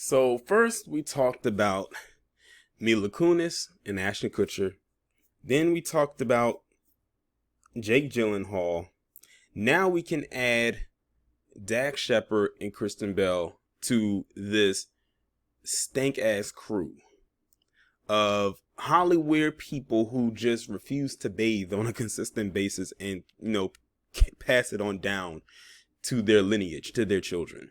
So first we talked about Mila Kunis and Ashton Kutcher. Then we talked about Jake Gyllenhaal. Now we can add Dax Sheperd and Kristen Bell to this stank ass crew of Hollywood people who just refuse to bathe on a consistent basis and, pass it on down to their lineage, to their children.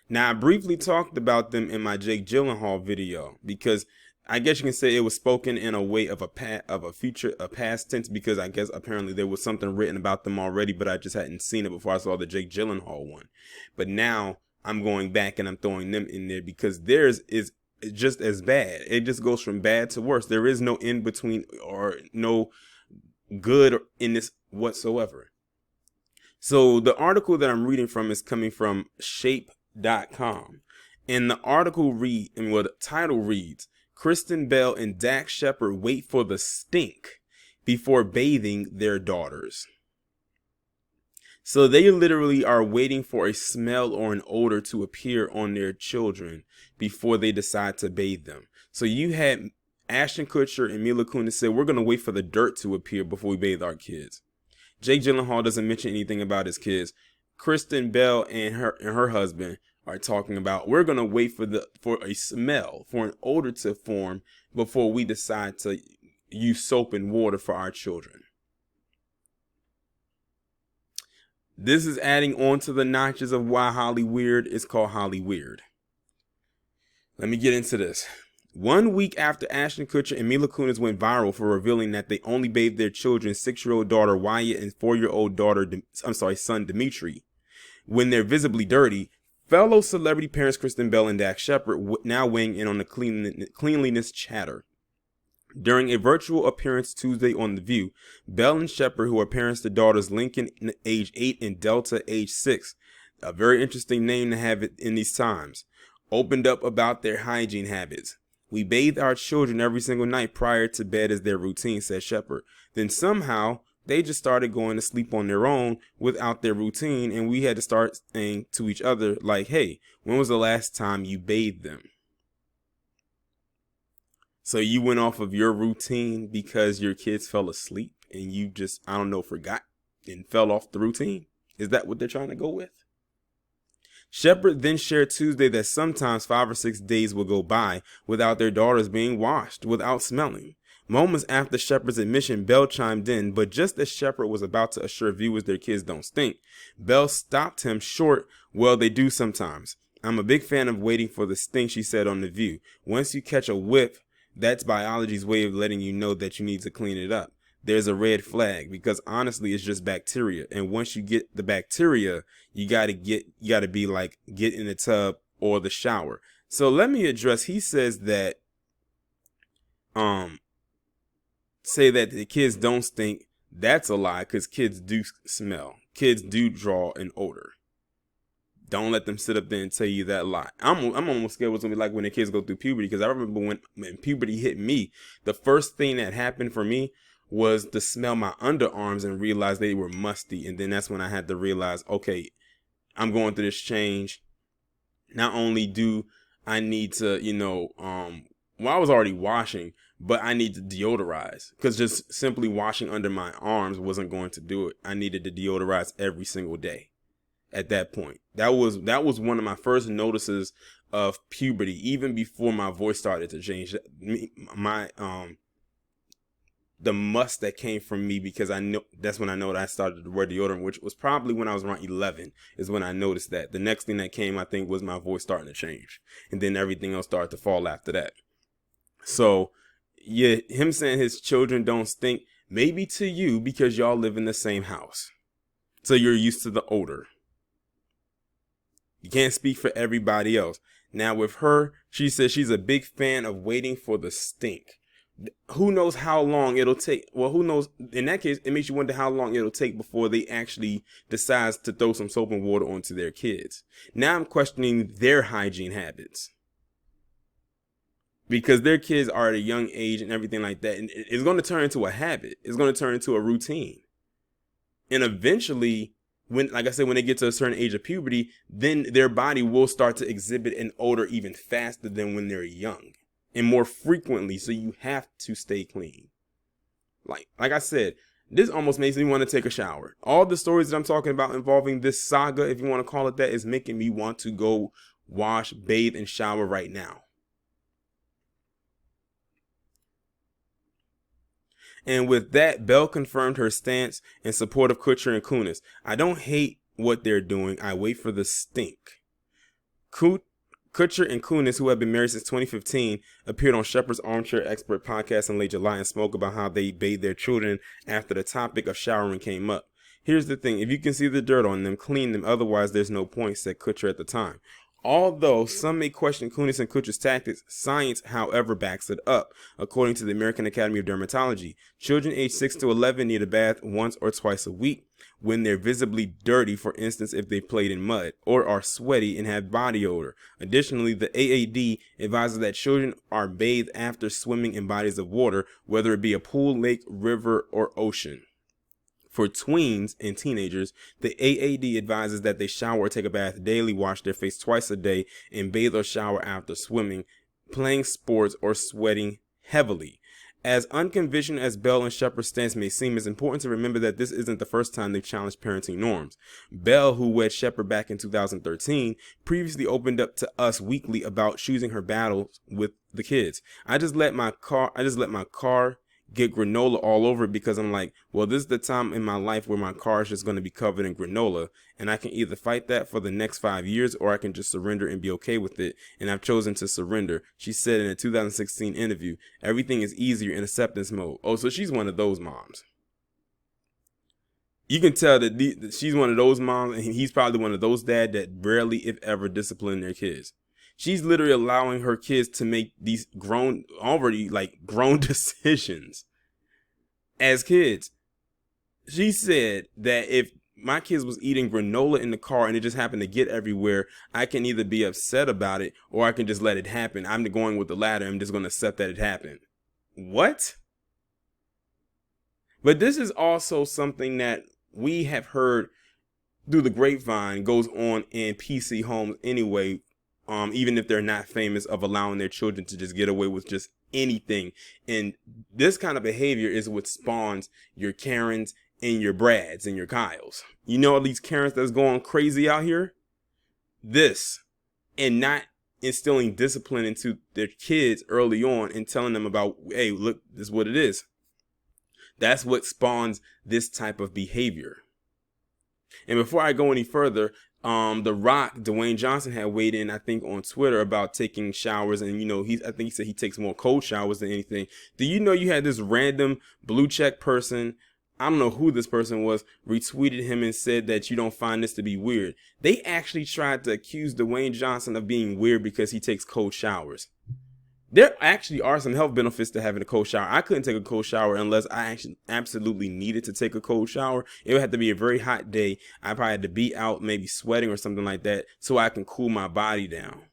Now, I briefly talked about them in my Jake Gyllenhaal video because I guess you can say it was spoken in a way of a past tense, because I guess apparently there was something written about them already, but I just hadn't seen it before I saw the Jake Gyllenhaal one. But now I'm going back and I'm throwing them in there because theirs is just as bad. It just goes from bad to worse. There is no in between or no good in this whatsoever. So the article that I'm reading from is coming from shape.com. And the article the title reads, Kristen Bell and Dax Sheperd wait for the stink before bathing their daughters. So they literally are waiting for a smell or an odor to appear on their children before they decide to bathe them. So you had Ashton Kutcher and Mila Kunis say, we're going to wait for the dirt to appear before we bathe our kids. Jake Gyllenhaal doesn't mention anything about his kids. Kristen Bell and her husband are talking about, we're going to wait for a smell, for an odor to form before we decide to use soap and water for our children. This is adding on to the notches of why Hollyweird is called Hollyweird. Let me get into this. 1 week after Ashton Kutcher and Mila Kunis went viral for revealing that they only bathed their children's 6-year-old daughter Wyatt and 4-year-old son Dimitri when they're visibly dirty, fellow celebrity parents Kristen Bell and Dax Sheperd now weighing in on the cleanliness chatter. During a virtual appearance Tuesday on The View, Bell and Sheperd, who are parents to daughters Lincoln, age 8, and Delta, age 6, a very interesting name to have it in these times, opened up about their hygiene habits. We bathe our children every single night prior to bed as their routine, said Sheperd. Then somehow they just started going to sleep on their own without their routine, and we had to start saying to each other, like, hey, when was the last time you bathed them? So you went off of your routine because your kids fell asleep and you just, forgot and fell off the routine? Is that what they're trying to go with? Sheperd then shared Tuesday that sometimes 5 or 6 days will go by without their daughters being washed without smelling. Moments after Shepard's admission, Bell chimed in, but just as Sheperd was about to assure viewers their kids don't stink, Bell stopped him short. Well, they do sometimes. I'm a big fan of waiting for the stink, she said on The View. Once you catch a whiff, that's biology's way of letting you know that you need to clean it up. There's a red flag because honestly, it's just bacteria. And once you get the bacteria, you gotta be like, get in the tub or the shower. So let me address, he says that, say that the kids don't stink. That's a lie because kids do smell. Kids do draw an odor. Don't let them sit up there and tell you that lie. I'm almost scared what's going to be like when the kids go through puberty, because I remember when puberty hit me, the first thing that happened for me was to smell my underarms and realize they were musty. And then that's when I had to realize, okay, I'm going through this change. Not only do I need to, I was already washing, but I need to deodorize, because just simply washing under my arms wasn't going to do it. I needed to deodorize every single day. At that point, that was one of my first notices of puberty, even before my voice started to change. The must that came from me, because I know that's when I know that I started to wear deodorant, which was probably when I was around 11 is when I noticed that. The next thing that came, I think, was my voice starting to change, and then everything else started to fall after that. So yeah, him saying his children don't stink, maybe to you because y'all live in the same house, so you're used to the odor. You can't speak for everybody else. Now with her, she says she's a big fan of waiting for the stink. Who knows how long it'll take? Well, who knows? In that case, it makes you wonder how long it'll take before they actually decide to throw some soap and water onto their kids. Now I'm questioning their hygiene habits, because their kids are at a young age and everything like that. And it's going to turn into a habit. It's going to turn into a routine. And eventually when, like I said, when they get to a certain age of puberty, then their body will start to exhibit an odor even faster than when they're young and more frequently. So you have to stay clean. Like I said, this almost makes me want to take a shower. All the stories that I'm talking about involving this saga, if you want to call it that, is making me want to go wash, bathe, and shower right now. And with that, Belle confirmed her stance in support of Kutcher and Kunis. I don't hate what they're doing. I wait for the stink. Kutcher and Kunis, who have been married since 2015, appeared on Shepard's Armchair Expert podcast in late July and spoke about how they bathe their children after the topic of showering came up. Here's the thing. If you can see the dirt on them, clean them. Otherwise, there's no point, said Kutcher at the time. Although some may question Kunis and Kutcher's tactics, science, however, backs it up. According to the American Academy of Dermatology, children aged 6 to 11 need a bath once or twice a week when they're visibly dirty, for instance, if they played in mud, or are sweaty and have body odor. Additionally, the AAD advises that children are bathed after swimming in bodies of water, whether it be a pool, lake, river, or ocean. For tweens and teenagers, the AAD advises that they shower or take a bath daily, wash their face twice a day, and bathe or shower after swimming, playing sports, or sweating heavily. As unconventional as Belle and Shepard's stance may seem, it's important to remember that this isn't the first time they've challenged parenting norms. Belle, who wed Shepard back in 2013, previously opened up to Us Weekly about choosing her battles with the kids. I just let my car get granola all over it because I'm like, well, this is the time in my life where my car is just going to be covered in granola, and I can either fight that for the next 5 years or I can just surrender and be okay with it, and I've chosen to surrender. She said in a 2016 interview, everything is easier in acceptance mode. Oh, so she's one of those moms. You can tell that she's one of those moms, and he's probably one of those dads that rarely, if ever, discipline their kids. She's literally allowing her kids to make these already grown decisions as kids. She said that if my kids was eating granola in the car and it just happened to get everywhere, I can either be upset about it or I can just let it happen. I'm going with the latter. I'm just going to accept that it happened. What? But this is also something that we have heard through the grapevine goes on in PC homes anyway. Even if they're not famous, of allowing their children to just get away with just anything. And this kind of behavior is what spawns your Karens and your Brads and your Kyles. You know, all these Karens that's going crazy out here? This, and not instilling discipline into their kids early on and telling them about, hey, look, this is what it is. That's what spawns this type of behavior. And before I go any further, The Rock, Dwayne Johnson, had weighed in, I think, on Twitter about taking showers, and I think he said he takes more cold showers than anything. Do you know you had this random blue check person, I don't know who this person was, retweeted him and said that you don't find this to be weird? They actually tried to accuse Dwayne Johnson of being weird because he takes cold showers. There actually are some health benefits to having a cold shower. I couldn't take a cold shower unless I actually absolutely needed to take a cold shower. It would have to be a very hot day. I probably had to be out, maybe sweating or something like that, so I can cool my body down.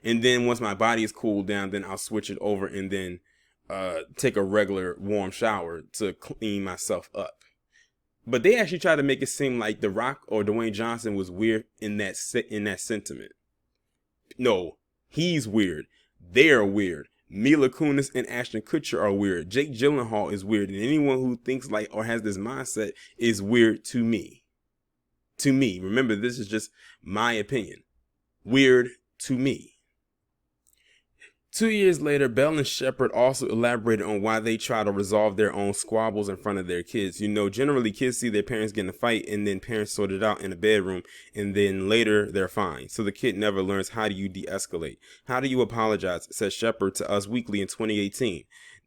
And then once my body is cooled down, then I'll switch it over and then take a regular warm shower to clean myself up. But they actually tried to make it seem like The Rock or Dwayne Johnson was weird in that sentiment. No. He's weird. They're weird. Mila Kunis and Ashton Kutcher are weird. Jake Gyllenhaal is weird. And anyone who thinks like or has this mindset is weird to me. To me. Remember, this is just my opinion. Weird to me. 2 years later, Belle and Shepard also elaborated on why they try to resolve their own squabbles in front of their kids. You know, generally kids see their parents get in a fight and then parents sort it out in a bedroom and then later they're fine. So the kid never learns, how do you de-escalate? How do you apologize? Said Shepard to Us Weekly in 2018.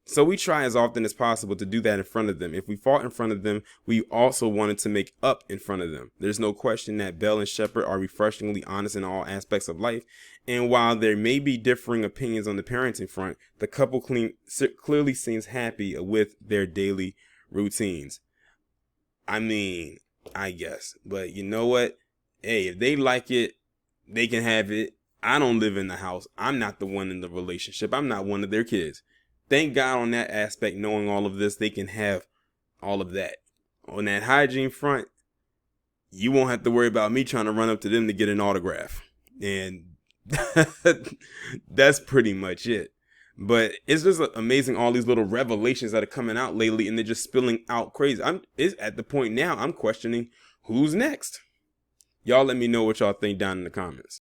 So we try as often as possible to do that in front of them. If we fought in front of them, we also wanted to make up in front of them. There's no question that Belle and Shepard are refreshingly honest in all aspects of life. And while there may be differing opinions on the parenting front, the couple clearly seems happy with their daily routines. I mean, I guess. But you know what? Hey, if they like it, they can have it. I don't live in the house. I'm not the one in the relationship. I'm not one of their kids. Thank God on that aspect, knowing all of this, they can have all of that. on that hygiene front, you won't have to worry about me trying to run up to them to get an autograph. And that's pretty much it. But it's just amazing, all these little revelations that are coming out lately, and they're just spilling out crazy. It's at the point now I'm questioning who's next. Y'all let me know what y'all think down in the comments.